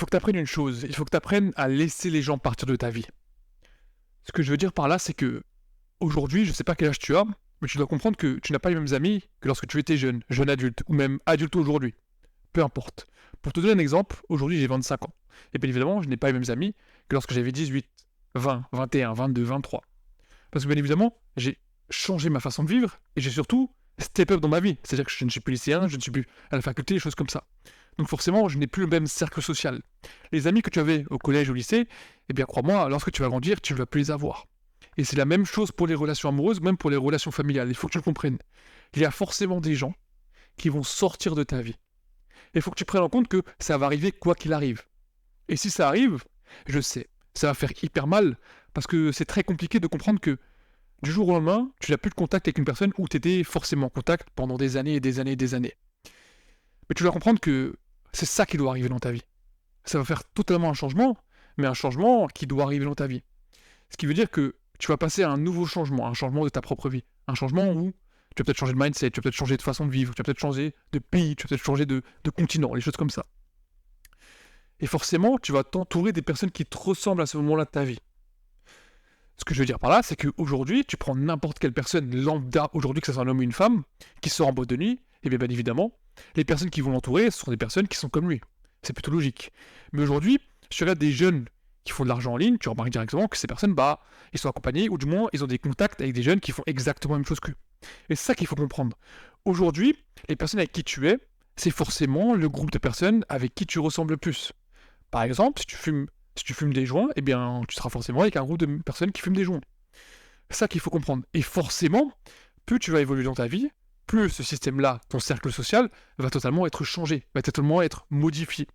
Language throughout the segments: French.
faut que tu apprennes une chose, il faut que tu apprennes à laisser les gens partir de ta vie. Ce que je veux dire par là, c'est que aujourd'hui, je sais pas quel âge tu as, mais tu dois comprendre que tu n'as pas les mêmes amis que lorsque tu étais jeune, jeune adulte, ou même adulte aujourd'hui. Peu importe. Pour te donner un exemple, aujourd'hui j'ai 25 ans. Et bien évidemment, je n'ai pas les mêmes amis que lorsque j'avais 18, 20, 21, 22, 23. Parce que bien évidemment, j'ai changé ma façon de vivre et j'ai surtout step up dans ma vie. C'est-à-dire que je ne suis plus lycéen, je ne suis plus à la faculté, des choses comme ça. Donc forcément, je n'ai plus le même cercle social. Les amis que tu avais au collège, au lycée, eh bien crois-moi, lorsque tu vas grandir, tu ne vas plus les avoir. Et c'est la même chose pour les relations amoureuses, même pour les relations familiales. Il faut que tu le comprennes. Il y a forcément des gens qui vont sortir de ta vie. Et il faut que tu prennes en compte que ça va arriver quoi qu'il arrive. Et si ça arrive, je sais, ça va faire hyper mal, parce que c'est très compliqué de comprendre que du jour au lendemain, tu n'as plus de contact avec une personne où tu étais forcément en contact pendant des années et des années et des années. Mais tu dois comprendre que c'est ça qui doit arriver dans ta vie. Ça va faire totalement un changement, mais un changement qui doit arriver dans ta vie. Ce qui veut dire que tu vas passer à un nouveau changement, un changement de ta propre vie. Un changement où tu vas peut-être changer de mindset, tu vas peut-être changer de façon de vivre, tu vas peut-être changer de pays, tu vas peut-être changer de continent, les choses comme ça. Et forcément, tu vas t'entourer des personnes qui te ressemblent à ce moment-là de ta vie. Ce que je veux dire par là, c'est qu'aujourd'hui, tu prends n'importe quelle personne lambda, aujourd'hui que ce soit un homme ou une femme, qui sort en boîte de nuit, et bien évidemment, les personnes qui vont l'entourer sont des personnes qui sont comme lui. C'est plutôt logique. Mais aujourd'hui, si tu regardes des jeunes qui font de l'argent en ligne, tu remarques directement que ces personnes, ils sont accompagnés, ou du moins, ils ont des contacts avec des jeunes qui font exactement la même chose qu'eux. Et c'est ça qu'il faut comprendre. Aujourd'hui, les personnes avec qui tu es, c'est forcément le groupe de personnes avec qui tu ressembles le plus. Par exemple, si tu fumes des joints, eh bien, tu seras forcément avec un groupe de personnes qui fument des joints. C'est ça qu'il faut comprendre. Et forcément, plus tu vas évoluer dans ta vie, plus ce système-là, ton cercle social, va totalement être changé, va totalement être modifié.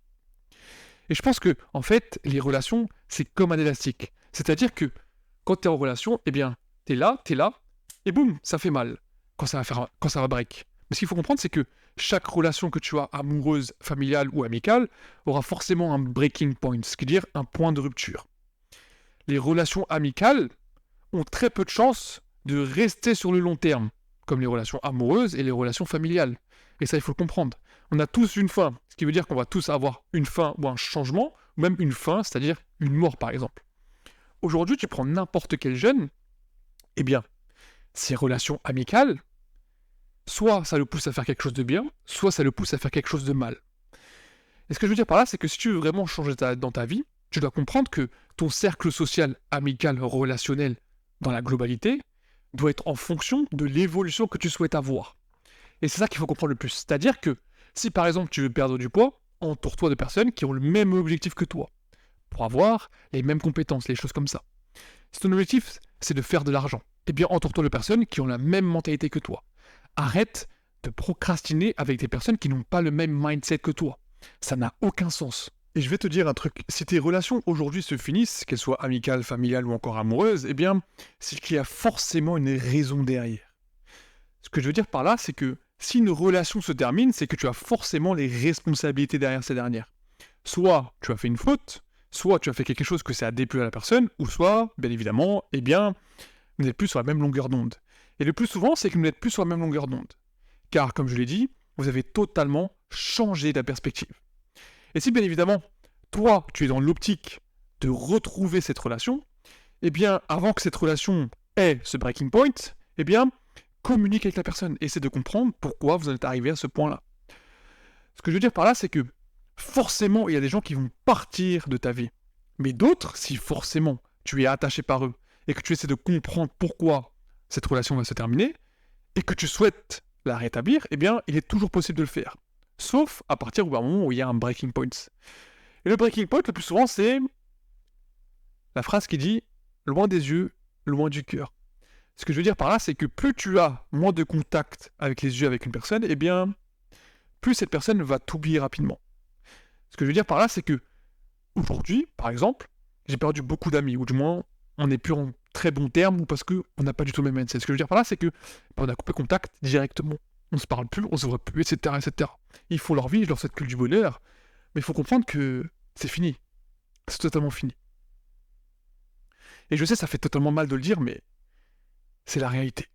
Et je pense que, en fait, les relations, c'est comme un élastique. C'est-à-dire que quand tu es en relation, eh bien, tu es là, et boum, ça fait mal quand ça va break. Mais ce qu'il faut comprendre, c'est que chaque relation que tu as, amoureuse, familiale ou amicale, aura forcément un breaking point, ce qui veut dire un point de rupture. Les relations amicales ont très peu de chances de rester sur le long terme, comme les relations amoureuses et les relations familiales. Et ça, il faut le comprendre. On a tous une fin, ce qui veut dire qu'on va tous avoir une fin ou un changement, ou même une fin, c'est-à-dire une mort par exemple. Aujourd'hui, tu prends n'importe quel jeune, eh bien, ces relations amicales, soit ça le pousse à faire quelque chose de bien, soit ça le pousse à faire quelque chose de mal. Et ce que je veux dire par là, c'est que si tu veux vraiment changer dans ta vie, tu dois comprendre que ton cercle social, amical, relationnel, dans la globalité, doit être en fonction de l'évolution que tu souhaites avoir. Et c'est ça qu'il faut comprendre le plus. C'est-à-dire que si par exemple tu veux perdre du poids, entoure-toi de personnes qui ont le même objectif que toi, pour avoir les mêmes compétences, les choses comme ça. Si ton objectif, c'est de faire de l'argent, eh bien entoure-toi de personnes qui ont la même mentalité que toi. Arrête de procrastiner avec des personnes qui n'ont pas le même mindset que toi. Ça n'a aucun sens. Et je vais te dire un truc, si tes relations aujourd'hui se finissent, qu'elles soient amicales, familiales ou encore amoureuses, eh bien, c'est qu'il y a forcément une raison derrière. Ce que je veux dire par là, c'est que si une relation se termine, c'est que tu as forcément les responsabilités derrière ces dernières. Soit tu as fait une faute, soit tu as fait quelque chose que ça a déplu à la personne, ou soit, bien évidemment, eh bien, vous n'êtes plus sur la même longueur d'onde. Et le plus souvent, c'est que vous n'êtes plus sur la même longueur d'onde. Car, comme je l'ai dit, vous avez totalement changé la perspective. Et si, bien évidemment, toi, tu es dans l'optique de retrouver cette relation, eh bien, avant que cette relation ait ce breaking point, eh bien, communique avec la personne. Essaie de comprendre pourquoi vous en êtes arrivé à ce point-là. Ce que je veux dire par là, c'est que forcément, il y a des gens qui vont partir de ta vie. Mais d'autres, si forcément tu es attaché par eux et que tu essaies de comprendre pourquoi cette relation va se terminer et que tu souhaites la rétablir, eh bien, il est toujours possible de le faire. Sauf à partir d'un moment où il y a un breaking point. Et le breaking point, le plus souvent, c'est la phrase qui dit « loin des yeux, loin du cœur ». Ce que je veux dire par là, c'est que plus tu as moins de contact avec les yeux avec une personne, eh bien, plus cette personne va t'oublier rapidement. Ce que je veux dire par là, c'est que aujourd'hui, par exemple, j'ai perdu beaucoup d'amis, ou du moins, on n'est plus en très bons termes, ou parce qu'on n'a pas du tout le même mindset. Ce que je veux dire par là, c'est que on a coupé contact directement. On se parle plus, on se voit plus, etc., etc. Ils font leur vie, je leur souhaite que du bonheur, mais il faut comprendre que c'est fini. C'est totalement fini. Et je sais, ça fait totalement mal de le dire, mais c'est la réalité.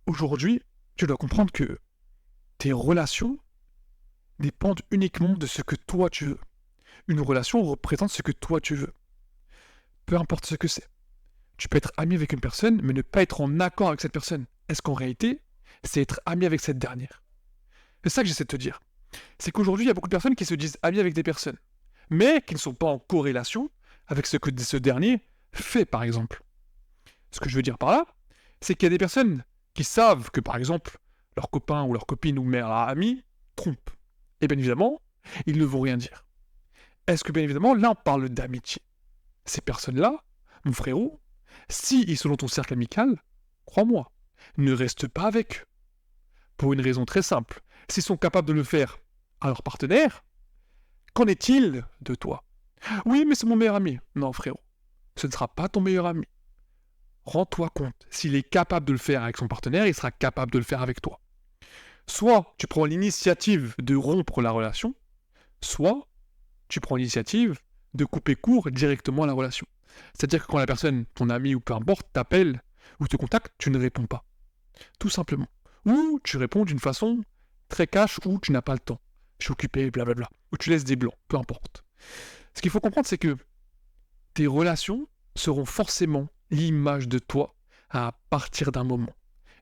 Aujourd'hui, tu dois comprendre que tes relations dépendent uniquement de ce que toi tu veux. Une relation représente ce que toi tu veux. Peu importe ce que c'est. Tu peux être ami avec une personne, mais ne pas être en accord avec cette personne. Est-ce qu'en réalité, c'est être ami avec cette dernière? C'est ça que j'essaie de te dire. C'est qu'aujourd'hui, il y a beaucoup de personnes qui se disent amis avec des personnes, mais qui ne sont pas en corrélation avec ce que ce dernier fait, par exemple. Ce que je veux dire par là, c'est qu'il y a des personnes qui savent que, par exemple, leur copain ou leur copine ou mère ami trompe. Et bien évidemment, ils ne vont rien dire. Est-ce que, bien évidemment, là, on parle d'amitié? Ces personnes-là, mon frérot, s'ils sont dans ton cercle amical, crois-moi, ne reste pas avec eux. Pour une raison très simple. S'ils sont capables de le faire à leur partenaire, qu'en est-il de toi? Oui, mais c'est mon meilleur ami. Non, frérot, ce ne sera pas ton meilleur ami. Rends-toi compte, s'il est capable de le faire avec son partenaire, il sera capable de le faire avec toi. Soit tu prends l'initiative de rompre la relation, soit tu prends l'initiative de couper court directement à la relation. C'est-à-dire que quand la personne, ton ami ou peu importe, t'appelle ou te contacte, tu ne réponds pas. Tout simplement. Ou tu réponds d'une façon très cash ou tu n'as pas le temps. Je suis occupé, blablabla. Ou tu laisses des blancs, peu importe. Ce qu'il faut comprendre, c'est que tes relations seront forcément l'image de toi à partir d'un moment.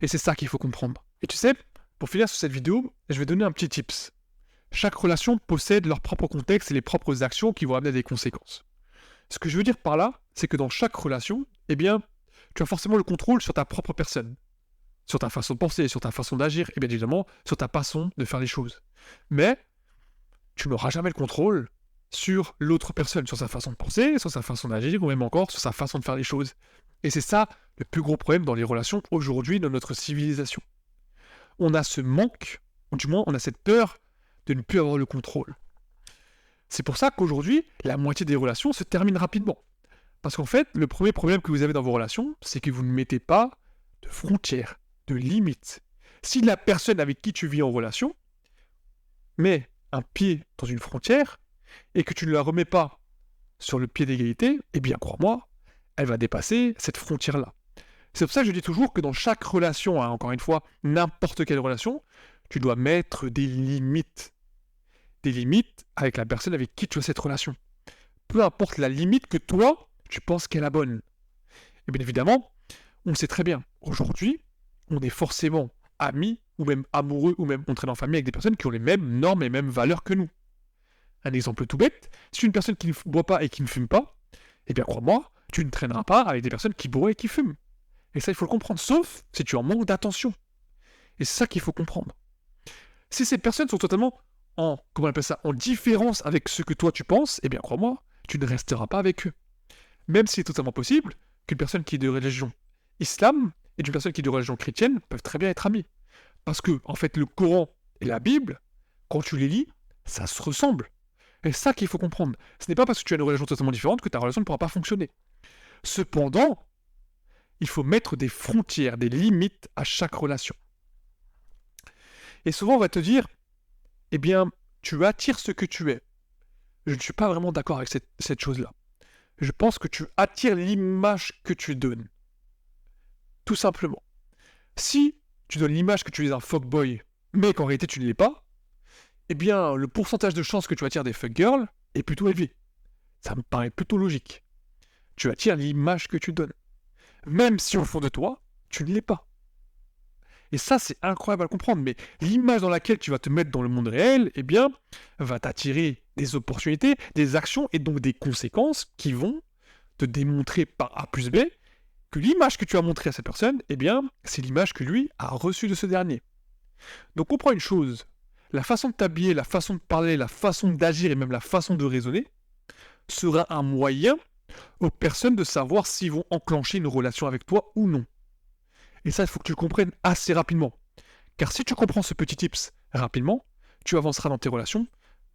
Et c'est ça qu'il faut comprendre. Et tu sais, pour finir sur cette vidéo, je vais donner un petit tips. Chaque relation possède leur propre contexte et les propres actions qui vont amener à des conséquences. Ce que je veux dire par là, c'est que dans chaque relation, eh bien, tu as forcément le contrôle sur ta propre personne, sur ta façon de penser, sur ta façon d'agir, et bien évidemment, sur ta façon de faire les choses. Mais, tu n'auras jamais le contrôle sur l'autre personne, sur sa façon de penser, sur sa façon d'agir, ou même encore sur sa façon de faire les choses. Et c'est ça le plus gros problème dans les relations aujourd'hui dans notre civilisation. On a ce manque, ou du moins on a cette peur de ne plus avoir le contrôle. C'est pour ça qu'aujourd'hui, la moitié des relations se terminent rapidement. Parce qu'en fait, le premier problème que vous avez dans vos relations, c'est que vous ne mettez pas de frontières, de limites. Si la personne avec qui tu vis en relation met un pied dans une frontière et que tu ne la remets pas sur le pied d'égalité, eh bien, crois-moi, elle va dépasser cette frontière-là. C'est pour ça que je dis toujours que dans chaque relation, hein, encore une fois, n'importe quelle relation, tu dois mettre des limites. Des limites avec la personne avec qui tu as cette relation. Peu importe la limite que toi, tu penses qu'elle est la bonne. Et bien évidemment, on le sait très bien. Aujourd'hui, on est forcément amis, ou même amoureux, ou même entrés en famille avec des personnes qui ont les mêmes normes et les mêmes valeurs que nous. Un exemple tout bête, si une personne qui ne boit pas et qui ne fume pas, eh bien crois-moi, tu ne traîneras pas avec des personnes qui boivent et qui fument. Et ça, il faut le comprendre, sauf si tu en manques d'attention. Et c'est ça qu'il faut comprendre. Si ces personnes sont totalement en différence avec ce que toi tu penses, eh bien crois-moi, tu ne resteras pas avec eux. Même s'il est totalement possible qu'une personne qui est de religion islam et une personne qui est de religion chrétienne peuvent très bien être amies. Parce que, en fait, le Coran et la Bible, quand tu les lis, ça se ressemble. Et c'est ça qu'il faut comprendre. Ce n'est pas parce que tu as une religion totalement différente que ta relation ne pourra pas fonctionner. Cependant, il faut mettre des frontières, des limites à chaque relation. Et souvent, on va te dire, eh bien, tu attires ce que tu es. Je ne suis pas vraiment d'accord avec cette chose-là. Je pense que tu attires l'image que tu donnes. Tout simplement. Si tu donnes l'image que tu es un fuckboy, mais qu'en réalité tu ne l'es pas, eh bien, le pourcentage de chances que tu attires des fuckgirls est plutôt élevé. Ça me paraît plutôt logique. Tu attires l'image que tu donnes. Même si au fond de toi, tu ne l'es pas. Et ça, c'est incroyable à comprendre, mais l'image dans laquelle tu vas te mettre dans le monde réel, eh bien, va t'attirer des opportunités, des actions et donc des conséquences qui vont te démontrer par A plus B que l'image que tu as montrée à cette personne, eh bien, c'est l'image que lui a reçue de ce dernier. Donc comprends une chose, la façon de t'habiller, la façon de parler, la façon d'agir et même la façon de raisonner sera un moyen aux personnes de savoir s'ils vont enclencher une relation avec toi ou non. Et ça, il faut que tu le comprennes assez rapidement. Car si tu comprends ce petit tips rapidement, tu avanceras dans tes relations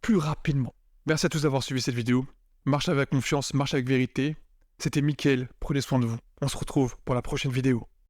plus rapidement. Merci à tous d'avoir suivi cette vidéo. Marche avec confiance, marche avec vérité. C'était Mickaël, prenez soin de vous. On se retrouve pour la prochaine vidéo.